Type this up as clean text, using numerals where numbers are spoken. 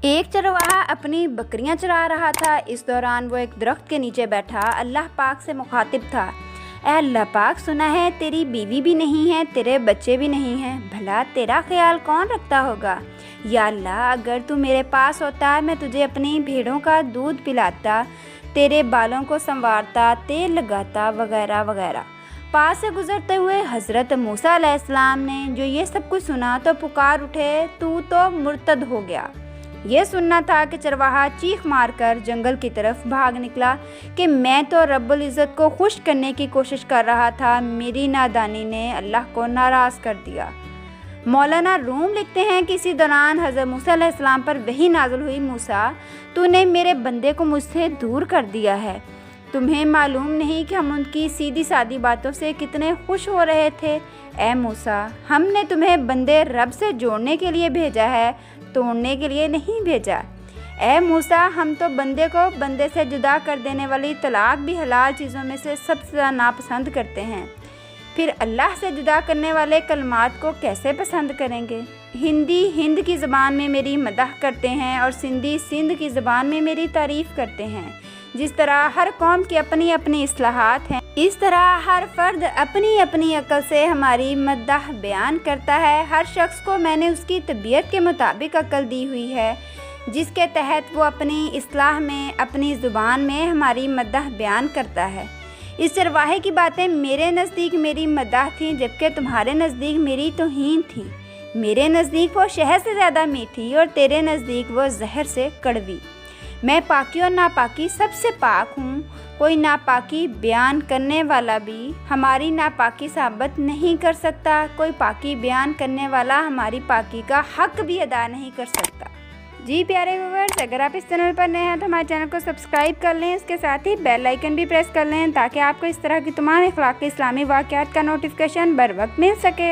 एक चरवाहा अपनी बकरियां चरा रहा था। इस दौरान वो एक दरख्त के नीचे बैठा अल्लाह पाक से मुखातिब था। ऐ अल्लाह पाक, सुना है तेरी बीवी भी नहीं है, तेरे बच्चे भी नहीं हैं, भला तेरा ख्याल कौन रखता होगा? या अल्लाह, अगर तू मेरे पास होता मैं तुझे अपनी भेड़ों का दूध पिलाता, तेरे बालों को संवारता, तेल लगाता, वगैरह वगैरह। पास से गुजरते हुए हज़रत मूसा अलैहिस्सलाम ने जो ये सब कुछ सुना तो पुकार उठे, तू तो मुर्तद हो गया। ये सुनना था कि चरवाहा चीख मारकर जंगल की तरफ भाग निकला कि मैं तो रब्बुल इज़्ज़त को खुश करने की कोशिश कर रहा था, मेरी नादानी ने अल्लाह को नाराज़ कर दिया। मौलाना रूम लिखते हैं कि इसी दौरान हज़रत मूसा अलैहिस्सलाम पर वही नाज़िल हुई, मूसा, तूने मेरे बंदे को मुझसे दूर कर दिया है। तुम्हें मालूम नहीं कि हम उनकी सीधी सादी बातों से कितने खुश हो रहे थे। ए मूसा, हमने तुम्हें बंदे रब से जोड़ने के लिए भेजा है, तोड़ने के लिए नहीं भेजा। ए मूसा, हम तो बंदे को बंदे से जुदा कर देने वाली तलाक भी हलाल चीज़ों में से सबसे ज़्यादा नापसंद करते हैं, फिर अल्लाह से जुदा करने वाले कलमात को कैसे पसंद करेंगे? हिंदी हिंद की ज़बान में मेरी मदह करते हैं और सिंधी सिंध की ज़बान में मेरी तारीफ़ करते हैं। जिस तरह हर कौम की अपनी अपनी इस्लाहात हैं, इस तरह हर फ़र्द अपनी अपनी अक्ल से हमारी मदह बयान करता है। हर शख्स को मैंने उसकी तबीयत के मुताबिक अक्ल दी हुई है, जिसके तहत वो अपनी इस्लाह में, अपनी ज़ुबान में हमारी मदह बयान करता है। इस चरवाहे की बातें मेरे नज़दीक मेरी मदह थीं, जबकि तुम्हारे नज़दीक मेरी तौहीन थी। मेरे नज़दीक वो शहद से ज़्यादा मीठी और तेरे नज़दीक वो जहर से कड़वी। मैं पाकी और नापाकी सबसे पाक हूँ। कोई नापाकी बयान करने वाला भी हमारी नापाकी साबित नहीं कर सकता, कोई पाकी बयान करने वाला हमारी पाकी का हक भी अदा नहीं कर सकता। जी प्यारे व्यूअर्स, अगर आप इस चैनल पर नए हैं तो हमारे चैनल को सब्सक्राइब कर लें, इसके साथ ही बेल आइकन भी प्रेस कर लें ताकि आपको इस तरह की तमाम अखलाकी इस्लामी वाक़यात का नोटिफिकेशन बर वक्त मिल सके।